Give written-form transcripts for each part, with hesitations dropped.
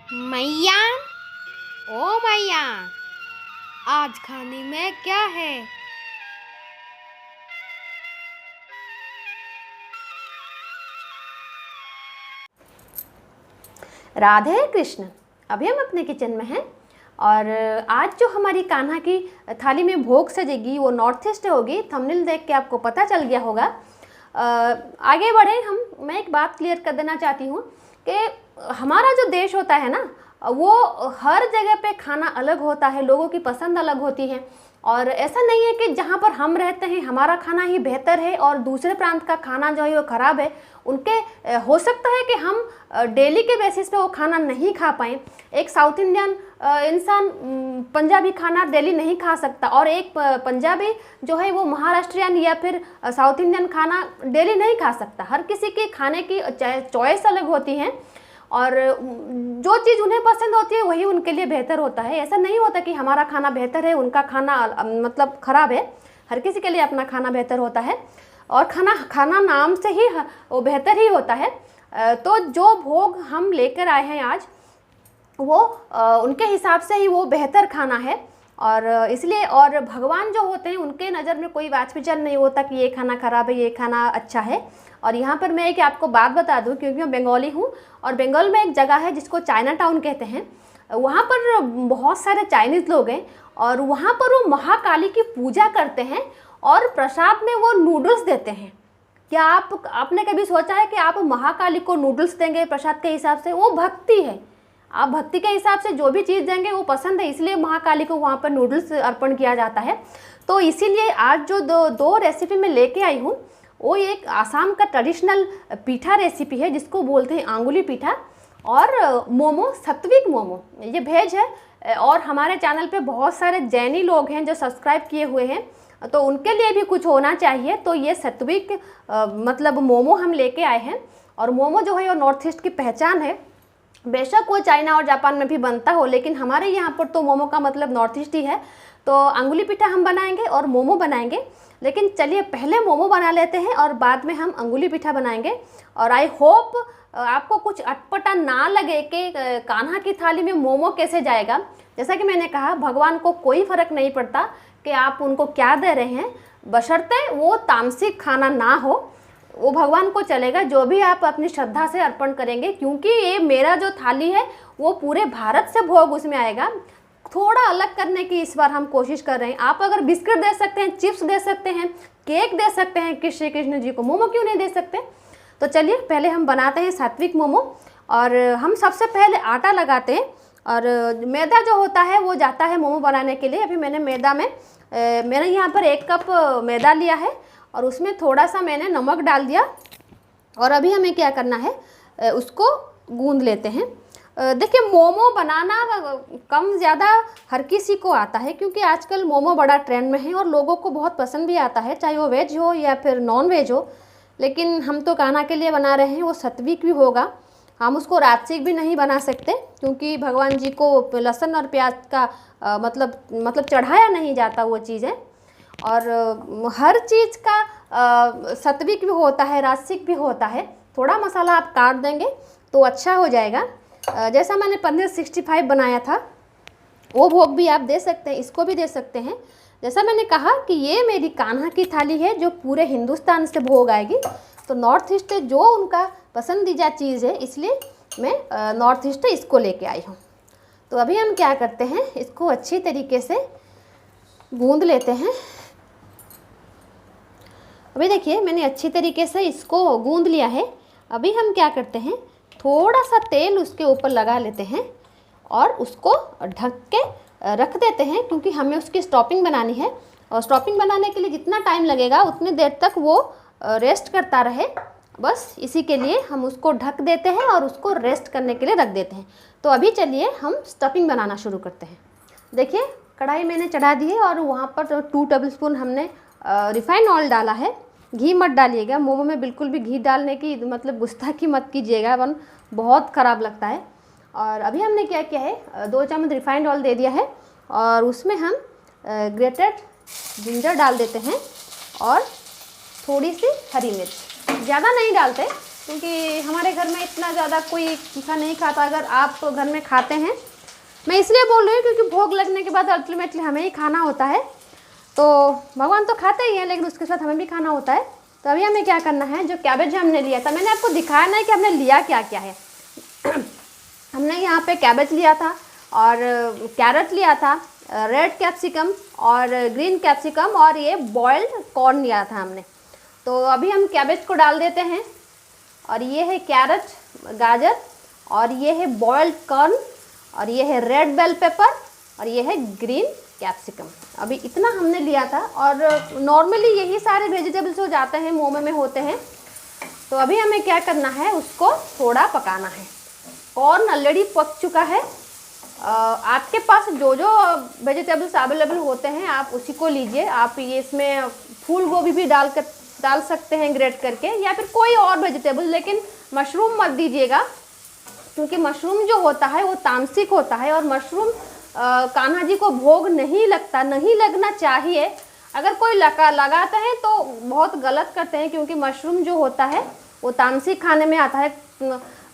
मैया, ओ मैया, आज खाने में क्या है? राधे कृष्ण। अभी हम अपने किचन में हैं और आज जो हमारी कान्हा की थाली में भोग सजेगी वो नॉर्थ ईस्ट होगी। थंबनेल देख के आपको पता चल गया होगा। आगे बढ़े मैं एक बात क्लियर कर देना चाहती हूँ कि हमारा जो देश होता है ना, वो हर जगह पे खाना अलग होता है, लोगों की पसंद अलग होती है। और ऐसा नहीं है कि जहाँ पर हम रहते हैं हमारा खाना ही बेहतर है और दूसरे प्रांत का खाना जो है वो ख़राब है। उनके हो सकता है कि हम डेली के बेसिस पे वो खाना नहीं खा पाएँ। एक साउथ इंडियन इंसान पंजाबी खाना डेली नहीं खा सकता और एक पंजाबी जो है वो महाराष्ट्रियन या फिर साउथ इंडियन खाना डेली नहीं खा सकता। हर किसी की खाने की चॉइस अलग होती है और जो चीज़ उन्हें पसंद होती है वही उनके लिए बेहतर होता है। ऐसा नहीं होता कि हमारा खाना बेहतर है, उनका खाना मतलब ख़राब है। हर किसी के लिए अपना खाना बेहतर होता है और खाना नाम से ही वो बेहतर ही होता है। तो जो भोग हम लेकर आए हैं आज, वो उनके हिसाब से ही वो बेहतर खाना है। और इसलिए और भगवान जो होते हैं उनके नज़र में कोई वाच विचार नहीं होता कि ये खाना ख़राब है, ये खाना अच्छा है। और यहाँ पर मैं एक आपको बात बता दूँ, क्योंकि मैं बंगाली हूँ और बंगाल में एक जगह है जिसको चाइना टाउन कहते हैं। वहाँ पर बहुत सारे चाइनीज़ लोग हैं और वहाँ पर वो महाकाली की पूजा करते हैं और प्रसाद में वो नूडल्स देते हैं। क्या आपने कभी सोचा है कि आप महाकाली को नूडल्स देंगे प्रसाद के हिसाब से? वो भक्ति है। आप भक्ति के हिसाब से जो भी चीज़ देंगे वो पसंद है, इसलिए महाकाली को वहाँ पर नूडल्स अर्पण किया जाता है। तो इसीलिए आज जो दो रेसिपी मैं लेके आई हूँ, वो एक आसाम का ट्रेडिशनल पीठा रेसिपी है जिसको बोलते हैं आंगुली पीठा, और मोमो, सात्विक मोमो, ये वेज है। और हमारे चैनल पे बहुत सारे जैनी लोग हैं जो सब्सक्राइब किए हुए हैं, तो उनके लिए भी कुछ होना चाहिए। तो ये सात्विक मतलब मोमो हम लेके आए हैं। और मोमो जो है वो नॉर्थ ईस्ट की पहचान है। बेशक वो चाइना और जापान में भी बनता हो, लेकिन हमारे यहाँ पर तो मोमो का मतलब नॉर्थ ईस्ट ही है। तो अंगुली पीठा हम बनाएंगे और मोमो बनाएंगे। लेकिन चलिए पहले मोमो बना लेते हैं और बाद में हम अंगुली पीठा बनाएंगे। और आई होप आपको कुछ अटपटा ना लगे कि कान्हा की थाली में मोमो कैसे जाएगा। जैसा कि मैंने कहा, भगवान को कोई फ़र्क नहीं पड़ता कि आप उनको क्या दे रहे हैं, बशर्ते वो तामसिक खाना ना हो, वो भगवान को चलेगा। जो भी आप अपनी श्रद्धा से अर्पण करेंगे, क्योंकि ये मेरा जो थाली है वो पूरे भारत से भोग उसमें आएगा। थोड़ा अलग करने की इस बार हम कोशिश कर रहे हैं। आप अगर बिस्किट दे सकते हैं, चिप्स दे सकते हैं, केक दे सकते हैं श्री कृष्ण जी को, मोमो क्यों नहीं दे सकते? तो चलिए पहले हम बनाते हैं सात्विक मोमो। और हम सबसे पहले आटा लगाते हैं और मैदा जो होता है वो जाता है मोमो बनाने के लिए। अभी मैंने मैंने यहाँ पर 1 कप मैदा लिया है और उसमें थोड़ा सा मैंने नमक डाल दिया। और अभी हमें क्या करना है, उसको गूंद लेते हैं। देखिए, मोमो बनाना कम ज़्यादा हर किसी को आता है, क्योंकि आजकल मोमो बड़ा ट्रेंड में है और लोगों को बहुत पसंद भी आता है, चाहे वो वेज हो या फिर नॉन वेज हो। लेकिन हम तो कान्हा के लिए बना रहे हैं, वो सात्विक भी होगा। हम उसको भी नहीं बना सकते, क्योंकि भगवान जी को लहसुन और प्याज का मतलब चढ़ाया नहीं जाता वो चीज़ें। और हर चीज़ का सात्विक भी होता है, राजसिक भी होता है। थोड़ा मसाला आप काट देंगे तो अच्छा हो जाएगा। जैसा मैंने पनीर 65 बनाया था, वो भोग भी आप दे सकते हैं, इसको भी दे सकते हैं। जैसा मैंने कहा कि ये मेरी कान्हा की थाली है जो पूरे हिंदुस्तान से भोग आएगी। तो नॉर्थ ईस्ट जो उनका पसंदीदा चीज़ है, इसलिए मैं नॉर्थ ईस्ट इसको लेके आई हूँ। तो अभी हम क्या करते हैं, इसको अच्छी तरीके से गूंद लेते हैं। अभी देखिए मैंने अच्छी तरीके से इसको गूंद लिया है। अभी हम क्या करते हैं, थोड़ा सा तेल उसके ऊपर लगा लेते हैं और उसको ढक के रख देते हैं, क्योंकि हमें उसकी स्टफिंग बनानी है। और स्टफिंग बनाने के लिए जितना टाइम लगेगा उतनी देर तक वो रेस्ट करता रहे, बस इसी के लिए हम उसको ढक देते हैं और उसको रेस्ट करने के लिए रख देते हैं। तो अभी चलिए हम स्टफिंग बनाना शुरू करते हैं। देखिए कढ़ाई मैंने चढ़ा दी है और वहाँ पर 2 टेबलस्पून हमने रिफाइंड ऑयल डाला है। घी मत डालिएगा, मोमो में बिल्कुल भी घी डालने की मतलब गुस्ताखी मत कीजिएगा, वन बहुत ख़राब लगता है। और अभी हमने क्या किया है, 2 चम्मच रिफाइंड ऑयल दे दिया है और उसमें हम ग्रेटेड जिंजर डाल देते हैं और थोड़ी सी हरी मिर्च, ज़्यादा नहीं डालते, क्योंकि हमारे घर में इतना ज़्यादा कोई तीखा नहीं खाता। अगर आप तो घर में खाते हैं, मैं इसलिए बोल रही हूँ क्योंकि भोग लगने के बाद अल्टीमेटली हमें ही खाना होता है। तो भगवान तो खाते ही हैं, लेकिन उसके साथ हमें भी खाना होता है। तो अभी हमें क्या करना है, जो कैबेज हमने लिया था, मैंने आपको दिखाया ना कि हमने लिया क्या क्या है। हमने यहाँ पे कैबेज लिया था और कैरेट लिया था, रेड कैप्सिकम और ग्रीन कैप्सिकम, और ये बॉइल्ड कॉर्न लिया था हमने। तो अभी हम कैबेज को डाल देते हैं, और ये है कैरेट, गाजर, और ये है बॉइल्ड कॉर्न, और ये है रेड बेल पेपर, और ये है ग्रीन कैप्सिकम। अभी इतना हमने लिया था, और नॉर्मली यही सारे वेजिटेबल्स हो जाते हैं, मोमो में होते हैं। तो अभी हमें क्या करना है, उसको थोड़ा पकाना है। कॉर्न ऑलरेडी पक चुका है। आपके पास जो जो वेजिटेबल्स अवेलेबल होते हैं आप उसी को लीजिए। आप ये इसमें फूल गोभी भी डाल सकते हैं ग्रेट करके, या फिर कोई और वेजिटेबल, लेकिन मशरूम मत दीजिएगा, क्योंकि मशरूम जो होता है वो तामसिक होता है, और मशरूम कान्हा जी को भोग नहीं लगता, नहीं लगना चाहिए। अगर कोई लगाते हैं तो बहुत गलत करते हैं, क्योंकि मशरूम जो होता है वो तामसिक खाने में आता है।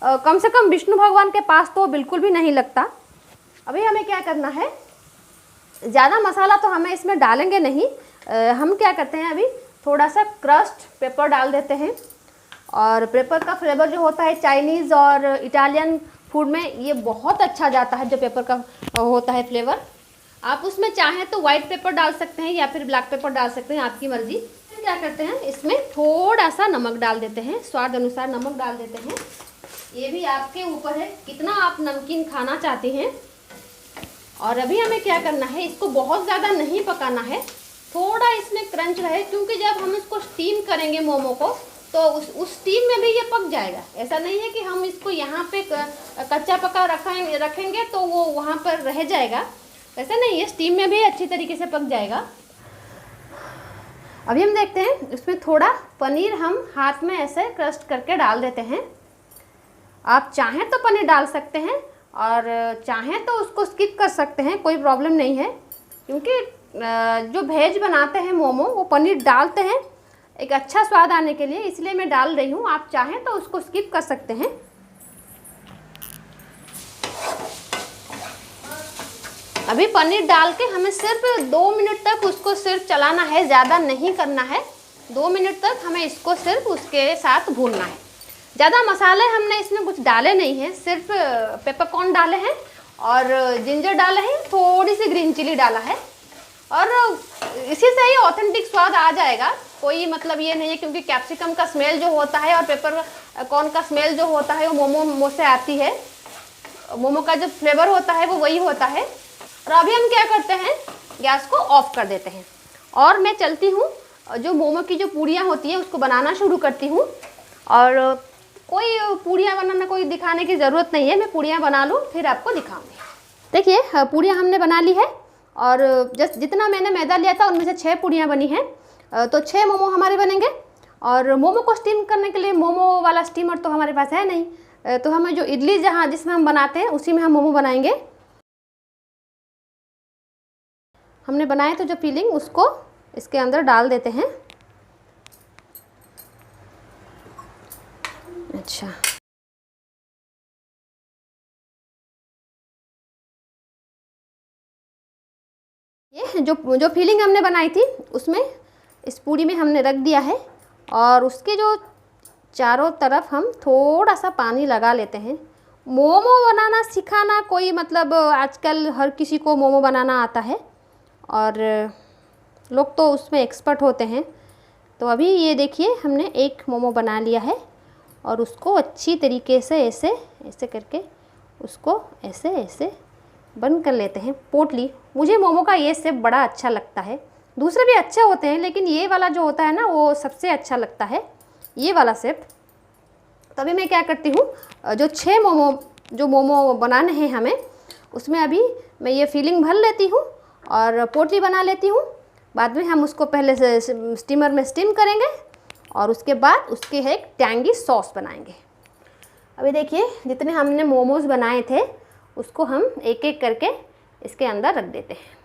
कम से कम विष्णु भगवान के पास तो बिल्कुल भी नहीं लगता। अभी हमें क्या करना है, ज़्यादा मसाला तो हमें इसमें डालेंगे नहीं। हम क्या करते हैं, अभी थोड़ा सा क्रस्ट पेपर डाल देते हैं। और पेपर का फ्लेवर जो होता है चाइनीज़ और इटालियन फूड में ये बहुत अच्छा जाता है, जो पेपर का होता है फ्लेवर। आप उसमें चाहें तो वाइट पेपर डाल सकते हैं या फिर ब्लैक पेपर डाल सकते हैं, आपकी मर्जी। फिर क्या करते हैं, इसमें थोड़ा सा नमक डाल देते हैं, स्वाद अनुसार नमक डाल देते हैं। ये भी आपके ऊपर है कितना आप नमकीन खाना चाहते हैं। और अभी हमें क्या करना है, इसको बहुत ज़्यादा नहीं पकाना है, थोड़ा इसमें क्रंच रहे, क्योंकि जब हम इसको स्टीम करेंगे मोमो को, तो उस स्टीम में भी ये पक जाएगा। ऐसा नहीं है कि हम इसको यहाँ पे कच्चा पका रखेंगे तो वो वहाँ पर रह जाएगा, ऐसा नहीं है, स्टीम में भी अच्छी तरीके से पक जाएगा। अभी हम देखते हैं, इसमें थोड़ा पनीर हम हाथ में ऐसे क्रस्ट करके डाल देते हैं। आप चाहें तो पनीर डाल सकते हैं, और चाहें तो उसको स्किप कर सकते हैं, कोई प्रॉब्लम नहीं है। क्योंकि जो वेज बनाते हैं मोमो, वो पनीर डालते हैं एक अच्छा स्वाद आने के लिए, इसलिए मैं डाल रही हूँ। आप चाहें तो उसको स्किप कर सकते हैं। अभी पनीर डाल के हमें सिर्फ 2 मिनट तक उसको सिर्फ चलाना है, ज़्यादा नहीं करना है। 2 मिनट तक हमें इसको सिर्फ उसके साथ भूनना है। ज़्यादा मसाले हमने इसमें कुछ डाले नहीं हैं, सिर्फ पेपरकॉर्न डाले हैं और जिंजर डाले हैं, थोड़ी सी ग्रीन चिली डाला है, और इसी से ही ऑथेंटिक स्वाद आ जाएगा। कोई मतलब ये नहीं है, क्योंकि कैप्सिकम का स्मेल जो होता है और पेपरकॉर्न का स्मेल जो होता है वो मोमो से आती है। मोमो का जो फ्लेवर होता है वो वही होता है। और अभी हम क्या करते हैं, गैस को ऑफ कर देते हैं, और मैं चलती हूँ जो मोमो की जो पूड़ियाँ होती हैं उसको बनाना शुरू करती हूँ। और कोई पूड़ियाँ बनाना कोई दिखाने की ज़रूरत नहीं है, मैं पूड़ियाँ बना लूँ फिर आपको दिखाऊँगी। देखिए पूड़ियाँ हमने बना ली है, और जितना मैंने मैदा लिया था उनमें से 6 पूड़ियाँ बनी हैं। तो 6 मोमो हमारे बनेंगे। और मोमो को स्टीम करने के लिए मोमो वाला स्टीमर तो हमारे पास है नहीं, तो हमें जो इडली जिसमें हम बनाते हैं उसी में हम मोमो बनाएंगे। हमने बनाए तो जो फिलिंग उसको इसके अंदर डाल देते हैं। अच्छा, ये जो फिलिंग हमने बनाई थी उसमें इस पूड़ी में हमने रख दिया है, और उसके जो चारों तरफ हम थोड़ा सा पानी लगा लेते हैं। मोमो बनाना सिखाना कोई मतलब आजकल हर किसी को मोमो बनाना आता है, और लोग तो उसमें एक्सपर्ट होते हैं। तो अभी ये देखिए हमने एक मोमो बना लिया है, और उसको अच्छी तरीके से ऐसे ऐसे करके उसको ऐसे ऐसे बंद कर लेते हैं पोटली। मुझे मोमो का ये शेप बड़ा अच्छा लगता है, दूसरे भी अच्छे होते हैं लेकिन ये वाला जो होता है ना वो सबसे अच्छा लगता है, ये वाला शेप। तभी मैं क्या करती हूँ, जो 6 मोमो बनाने हैं हमें, उसमें अभी मैं ये फिलिंग भर लेती हूँ और पोटली बना लेती हूँ। बाद में हम उसको पहले से स्टीमर में स्टीम करेंगे, और उसके बाद उसके एक टैंगी सॉस बनाएंगे। अभी देखिए जितने हमने मोमोज़ बनाए थे उसको हम एक एक करके इसके अंदर रख देते हैं।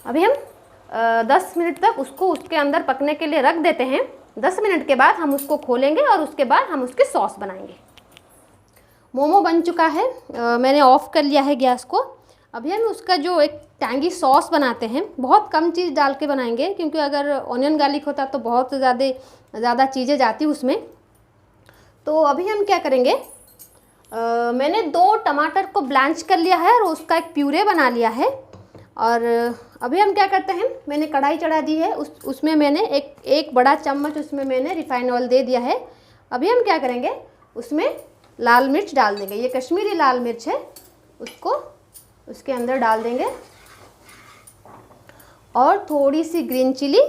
अभी हम 10 मिनट तक उसको उसके अंदर पकने के लिए रख देते हैं। 10 मिनट के बाद हम उसको खोलेंगे और उसके बाद हम उसके सॉस बनाएंगे। मोमो बन चुका है, मैंने ऑफ़ कर लिया है गैस को। अभी हम उसका जो एक टैंगी सॉस बनाते हैं, बहुत कम चीज़ डाल के बनाएंगे क्योंकि अगर ऑनियन गार्लिक होता तो बहुत ज़्यादा चीज़ें जाती उसमें। तो अभी हम क्या करेंगे, मैंने 2 टमाटर को ब्लांच कर लिया है और उसका एक प्यूरे बना लिया है। और अभी हम क्या करते हैं, मैंने कढ़ाई चढ़ा दी है, उसमें मैंने एक बड़ा चम्मच उसमें मैंने रिफाइंड ऑयल दे दिया है। अभी हम क्या करेंगे, उसमें लाल मिर्च डाल देंगे। ये कश्मीरी लाल मिर्च है, उसको उसके अंदर डाल देंगे और थोड़ी सी ग्रीन चिली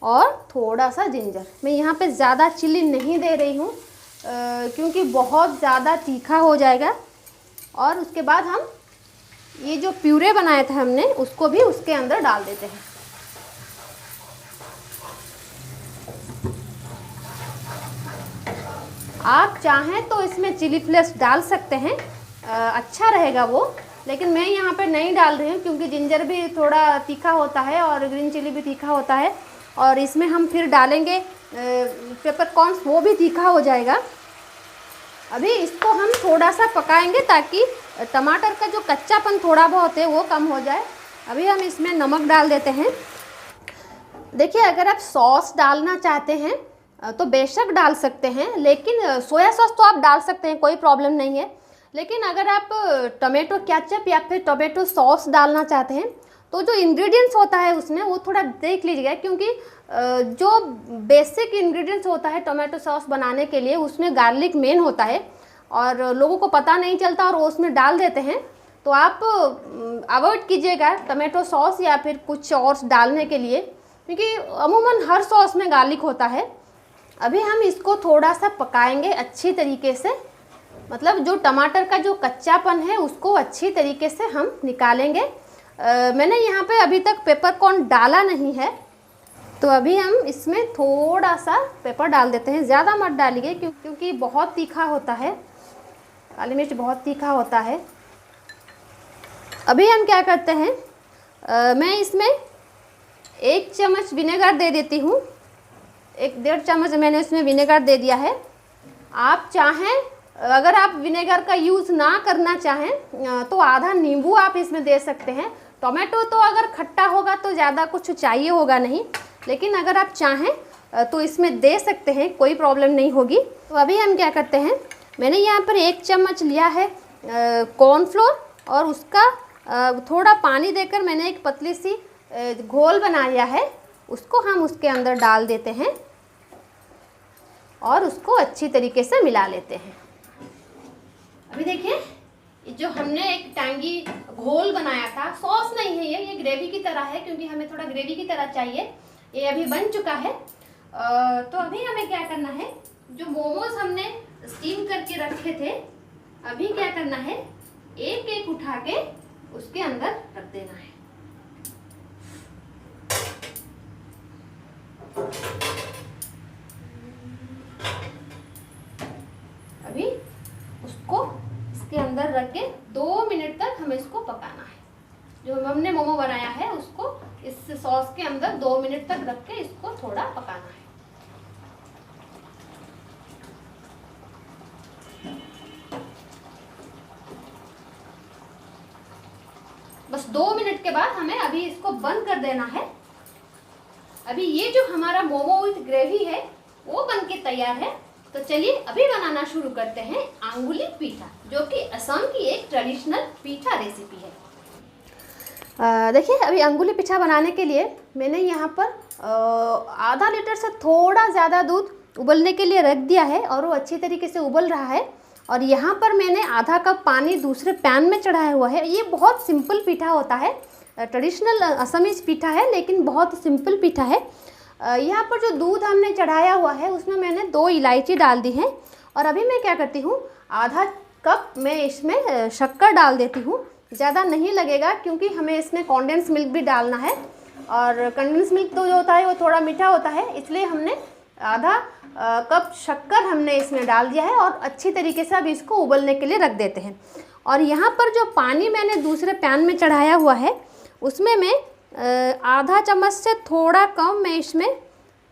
और थोड़ा सा जिंजर। मैं यहाँ पे ज़्यादा चिली नहीं दे रही हूँ क्योंकि बहुत ज़्यादा तीखा हो जाएगा। और उसके बाद हम ये जो प्यूरे बनाया था हमने, उसको भी उसके अंदर डाल देते हैं। आप चाहें तो इसमें चिली फ्लेक्स डाल सकते हैं, अच्छा रहेगा वो, लेकिन मैं यहाँ पे नहीं डाल रही हूँ क्योंकि जिंजर भी थोड़ा तीखा होता है और ग्रीन चिली भी तीखा होता है। और इसमें हम फिर डालेंगे पेपरकॉर्न्स, वो भी तीखा हो जाएगा। अभी इसको हम थोड़ा सा पकाएंगे ताकि टमाटर का जो कच्चापन थोड़ा बहुत है वो कम हो जाए। अभी हम इसमें नमक डाल देते हैं। देखिए, अगर आप सॉस डालना चाहते हैं तो बेशक डाल सकते हैं, लेकिन सोया सॉस तो आप डाल सकते हैं, कोई प्रॉब्लम नहीं है। लेकिन अगर आप टोमेटो केचप या फिर टोमेटो सॉस डालना चाहते हैं तो जो इंग्रेडिएंट्स होता है उसमें वो थोड़ा देख लीजिएगा, क्योंकि जो बेसिक इंग्रेडिएंट्स होता है टोमेटो सॉस बनाने के लिए उसमें गार्लिक मेन होता है और लोगों को पता नहीं चलता और वो उसमें डाल देते हैं। तो आप अवॉइड कीजिएगा टोमेटो सॉस या फिर कुछ और डालने के लिए, क्योंकि अमूमन हर सॉस में गार्लिक होता है। अभी हम इसको थोड़ा सा पकाएंगे अच्छी तरीके से, मतलब जो टमाटर का जो कच्चापन है उसको अच्छी तरीके से हम निकालेंगे। मैंने यहाँ पे अभी तक पेपरकॉर्न डाला नहीं है, तो अभी हम इसमें थोड़ा सा पेपर डाल देते हैं। ज़्यादा मत डालिए क्योंकि बहुत तीखा होता है, काली मिर्च बहुत तीखा होता है। अभी हम क्या करते हैं, मैं इसमें 1 चम्मच विनेगर दे देती हूँ। 1-1.5 चम्मच मैंने इसमें विनेगर दे दिया है। आप चाहें, अगर आप विनेगर का यूज़ ना करना चाहें तो आधा नींबू आप इसमें दे सकते हैं। टोमेटो तो अगर खट्टा होगा तो ज़्यादा कुछ चाहिए होगा नहीं, लेकिन अगर आप चाहें तो इसमें दे सकते हैं, कोई प्रॉब्लम नहीं होगी। तो अभी हम क्या करते हैं, मैंने यहाँ पर 1 चम्मच लिया है कॉर्नफ्लोर और उसका थोड़ा पानी देकर मैंने एक पतली सी घोल बनाया है, उसको हम उसके अंदर डाल देते हैं और उसको अच्छी तरीके से मिला लेते हैं। अभी देखिए, जो हमने एक टैंगी घोल बनाया था, सॉस नहीं है ये ग्रेवी की तरह है क्योंकि हमें थोड़ा ग्रेवी की तरह चाहिए। ये अभी बन चुका है। तो अभी हमें क्या करना है, जो मोमोज हमने स्टीम करके रखे थे, अभी क्या करना है, एक एक उठा के उसके अंदर रख देना है। अभी उसको इसके अंदर रख के 2 मिनट तक हमें इसको पकाना है। जो हमने मोमो बनाया है उसको इस सॉस के अंदर 2 मिनट तक रख के इसको थोड़ा पकाना है। बस 2 मिनट के बाद हमें अभी इसको बंद कर देना है। अभी ये जो हमारा मोमो विथ ग्रेवी है वो बन के तैयार है। तो चलिए अभी बनाना शुरू करते हैं अंगुली पीठा, जो कि असम की एक ट्रेडिशनल पीठा रेसिपी है। देखिए, अभी अंगुली पीठा बनाने के लिए मैंने यहाँ पर आधा लीटर से थोड़ा ज़्यादा दूध उबलने के लिए रख दिया है और वो अच्छी तरीके से उबल रहा है। और यहाँ पर मैंने आधा कप पानी दूसरे पैन में चढ़ाया हुआ है। ये बहुत सिंपल पीठा होता है, ट्रेडिशनल असमीज पीठा है, लेकिन बहुत सिंपल पीठा है। यहाँ पर जो दूध हमने चढ़ाया हुआ है उसमें मैंने 2 इलायची डाल दी है। और अभी मैं क्या करती हूँ, आधा कप मैं इसमें शक्कर डाल देती हूँ। ज़्यादा नहीं लगेगा क्योंकि हमें इसमें कॉन्डेंस मिल्क भी डालना है और कंडेंस मिल्क तो जो होता है वो थोड़ा मीठा होता है, इसलिए हमने आधा कप शक्कर हमने इसमें डाल दिया है और अच्छी तरीके से अब इसको उबलने के लिए रख देते हैं। और यहाँ पर जो पानी मैंने दूसरे पैन में चढ़ाया हुआ है उसमें मैं आधा चम्मच से थोड़ा कम मैं इसमें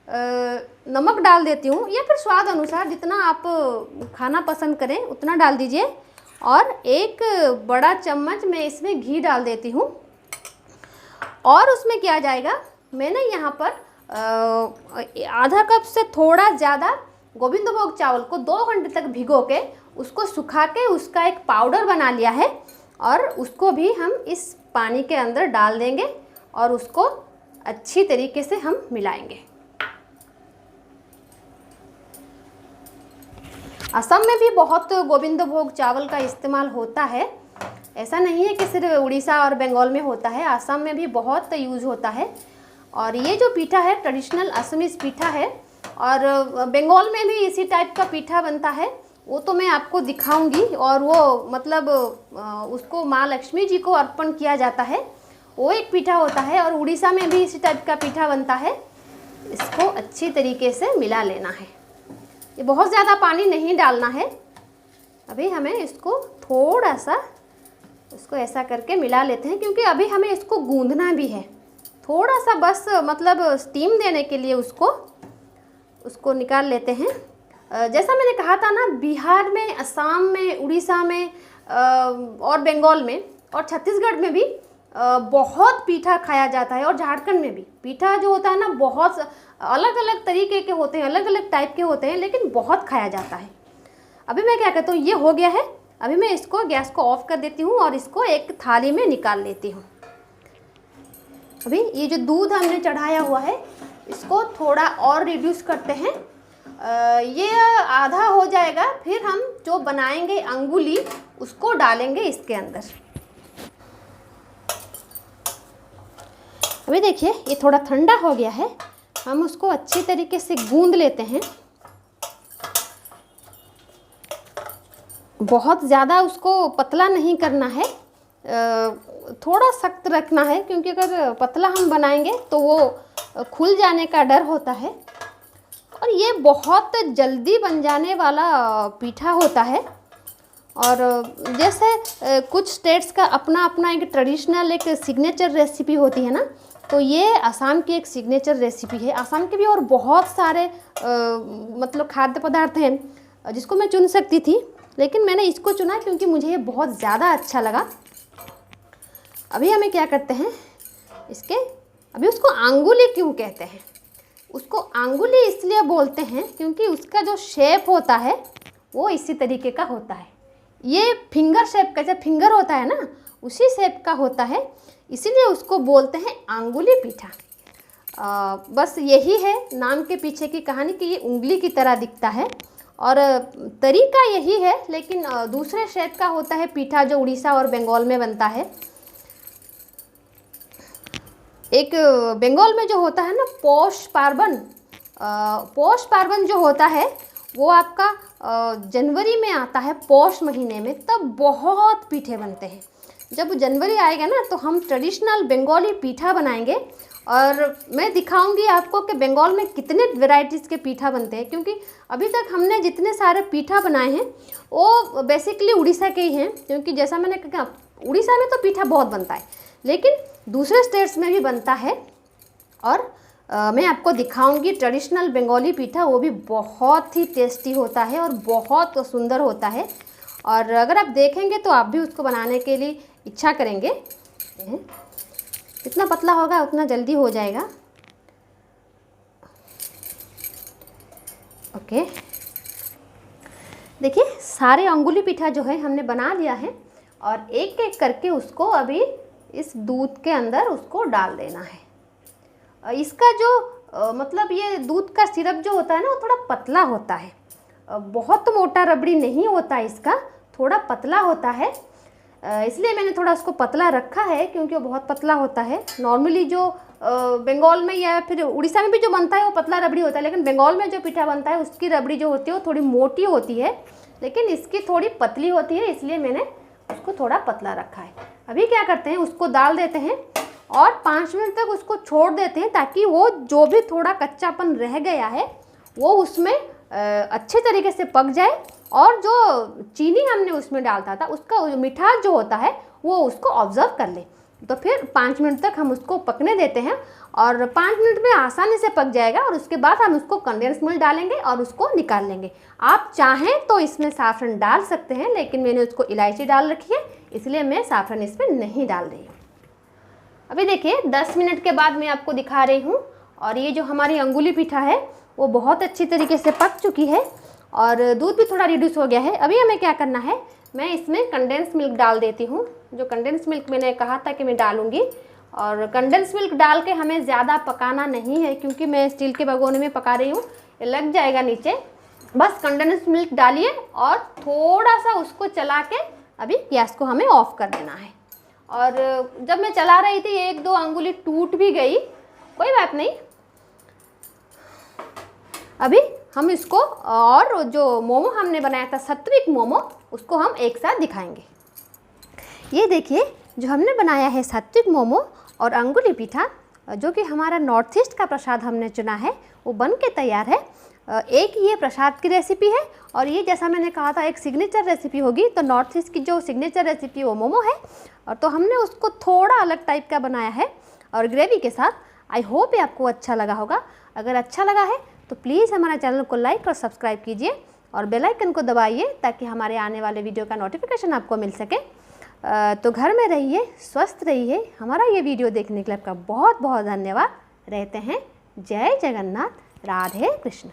नमक डाल देती हूँ, या फिर स्वाद अनुसार जितना आप खाना पसंद करें उतना डाल दीजिए। और 1 बड़ा चम्मच मैं इसमें घी डाल देती हूँ। और उसमें क्या जाएगा, मैंने यहाँ पर आधा कप से थोड़ा ज़्यादा गोविंदभोग चावल को 2 घंटे तक भिगो के उसको सुखा के उसका एक पाउडर बना लिया है, और उसको भी हम इस पानी के अंदर डाल देंगे और उसको अच्छी तरीके से हम मिलाएंगे। असम में भी बहुत गोविंदभोग चावल का इस्तेमाल होता है, ऐसा नहीं है कि सिर्फ उड़ीसा और बंगाल में होता है, असम में भी बहुत यूज़ होता है। और ये जो पीठा है ट्रेडिशनल असमीज़ पीठा है, और बंगाल में भी इसी टाइप का पीठा बनता है, वो तो मैं आपको दिखाऊंगी। और वो मतलब उसको माँ लक्ष्मी जी को अर्पण किया जाता है, वो एक पीठा होता है। और उड़ीसा में भी इसी टाइप का पीठा बनता है। इसको अच्छी तरीके से मिला लेना है, ये बहुत ज़्यादा पानी नहीं डालना है। अभी हमें इसको थोड़ा सा इसको ऐसा करके मिला लेते हैं, क्योंकि अभी हमें इसको गूंदना भी है थोड़ा सा, बस मतलब स्टीम देने के लिए उसको निकाल लेते हैं। जैसा मैंने कहा था ना, बिहार में, असम में, उड़ीसा में और बंगाल में और छत्तीसगढ़ में भी बहुत पीठा खाया जाता है, और झारखंड में भी पीठा जो होता है ना बहुत अलग अलग तरीके के होते हैं, अलग अलग टाइप के होते हैं, लेकिन बहुत खाया जाता है। अभी मैं क्या कहता हूँ, ये हो गया है। अभी मैं इसको गैस को ऑफ कर देती हूँ और इसको एक थाली में निकाल लेती हूँ। अभी ये जो दूध हमने चढ़ाया हुआ है इसको थोड़ा और रिड्यूस करते हैं, ये आधा हो जाएगा, फिर हम जो बनाएंगे अंगुली उसको डालेंगे इसके अंदर। अभी देखिए ये थोड़ा ठंडा हो गया है, हम उसको अच्छी तरीके से गूंद लेते हैं। बहुत ज़्यादा उसको पतला नहीं करना है, थोड़ा सख्त रखना है, क्योंकि अगर पतला हम बनाएंगे तो वो खुल जाने का डर होता है। और ये बहुत जल्दी बन जाने वाला पीठा होता है। और जैसे कुछ स्टेट्स का अपना अपना एक ट्रेडिशनल एक सिग्नेचर रेसिपी होती है ना, तो ये असम की एक सिग्नेचर रेसिपी है। असम के भी और बहुत सारे मतलब खाद्य पदार्थ हैं जिसको मैं चुन सकती थी, लेकिन मैंने इसको चुना क्योंकि मुझे ये बहुत ज़्यादा अच्छा लगा। अभी हमें क्या करते हैं अभी उसको अंगुली क्यों कहते हैं, उसको अंगुली इसलिए बोलते हैं क्योंकि उसका जो शेप होता है वो इसी तरीके का होता है। ये फिंगर शेप का, जैसे फिंगर होता है ना उसी शेप का होता है, इसीलिए उसको बोलते हैं अंगुली पीठा। बस यही है नाम के पीछे की कहानी कि ये उंगली की तरह दिखता है, और तरीका यही है, लेकिन दूसरे शेप का होता है पीठा जो उड़ीसा और बंगाल में बनता है। एक बंगाल में जो होता है ना पौष पार्वन जो होता है वो आपका जनवरी में आता है, पौष महीने में, तब बहुत पीठे बनते हैं। जब जनवरी आएगा ना तो हम ट्रेडिशनल बंगाली पीठा बनाएंगे, और मैं दिखाऊंगी आपको कि बंगाल में कितने वैरायटीज़ के पीठा बनते हैं, क्योंकि अभी तक हमने जितने सारे पीठा बनाए हैं वो बेसिकली उड़ीसा के ही हैं। क्योंकि जैसा मैंने कहा उड़ीसा में तो पीठा बहुत बनता है, लेकिन दूसरे स्टेट्स में भी बनता है। और मैं आपको दिखाऊंगी ट्रेडिशनल बंगाली पीठा, वो भी बहुत ही टेस्टी होता है और बहुत सुंदर होता है। और अगर आप देखेंगे तो आप भी उसको बनाने के लिए इच्छा करेंगे। जितना पतला होगा उतना जल्दी हो जाएगा। ओके, देखिए सारे अंगुली पीठा जो है हमने बना लिया है, और एक एक करके उसको अभी इस दूध के अंदर उसको डाल देना है। इसका जो मतलब ये दूध का सिरप जो होता है ना वो थोड़ा पतला होता है, बहुत मोटा रबड़ी नहीं होता, इसका थोड़ा पतला होता है, इसलिए मैंने थोड़ा उसको पतला रखा है, क्योंकि वो बहुत पतला होता है। नॉर्मली जो बंगाल में या फिर उड़ीसा में भी जो बनता है वो पतला रबड़ी होता है, लेकिन बंगाल में जो पीठा बनता है उसकी रबड़ी जो होती है वो थोड़ी मोटी होती है, लेकिन इसकी थोड़ी पतली होती है, इसलिए मैंने उसको थोड़ा पतला रखा है। अभी क्या करते हैं, उसको डाल देते हैं और 5 मिनट तक उसको छोड़ देते हैं, ताकि वो जो भी थोड़ा कच्चापन रह गया है वो उसमें अच्छे तरीके से पक जाए, और जो चीनी हमने उसमें डालता था उसका मिठास जो होता है वो उसको ऑब्जर्व कर ले। तो फिर 5 मिनट तक हम उसको पकने देते हैं, और 5 मिनट में आसानी से पक जाएगा। और उसके बाद हम उसको कंडेंस मिल्क डालेंगे और उसको निकाल लेंगे। आप चाहें तो इसमें साफ़रन डाल सकते हैं, लेकिन मैंने उसको इलायची डाल रखी है, इसलिए मैं साफ़रन इसमें नहीं डाल रही हूँ। अभी देखिए 10 मिनट के बाद मैं आपको दिखा रही हूँ, और ये जो हमारी अंगुली पीठा है वो बहुत अच्छी तरीके से पक चुकी है और दूध भी थोड़ा रिड्यूस हो गया है। अभी हमें क्या करना है, मैं इसमें कंडेंस मिल्क डाल देती हूँ। जो कंडेंस मिल्क मैंने कहा था कि मैं डालूँगी, और कंडेंस मिल्क डाल के हमें ज़्यादा पकाना नहीं है, क्योंकि मैं स्टील के भगोने में पका रही हूँ, ये लग जाएगा नीचे। बस कंडेंस मिल्क डालिए और थोड़ा सा उसको चला के अभी गैस को हमें ऑफ़ कर देना है। और जब मैं चला रही थी 1-2 अंगुली टूट भी गई, कोई बात नहीं। अभी हम इसको, और जो मोमो हमने बनाया था सात्विक मोमो, उसको हम एक साथ दिखाएंगे। ये देखिए जो हमने बनाया है सात्विक मोमो और अंगुली पीठा, जो कि हमारा नॉर्थ ईस्ट का प्रसाद हमने चुना है, वो बन के तैयार है। एक ये प्रसाद की रेसिपी है, और ये जैसा मैंने कहा था एक सिग्नेचर रेसिपी होगी। तो नॉर्थ ईस्ट की जो सिग्नेचर रेसिपी वो मोमो है, और तो हमने उसको थोड़ा अलग टाइप का बनाया है और ग्रेवी के साथ। आई होप ये आपको अच्छा लगा होगा। अगर अच्छा लगा है तो प्लीज़ हमारे चैनल को लाइक और सब्सक्राइब कीजिए और बेल आइकन को दबाइए, ताकि हमारे आने वाले वीडियो का नोटिफिकेशन आपको मिल सके। तो घर में रहिए, स्वस्थ रहिए। हमारा ये वीडियो देखने के लिए आपका बहुत बहुत धन्यवाद। रहते हैं। जय जगन्नाथ, राधे कृष्ण।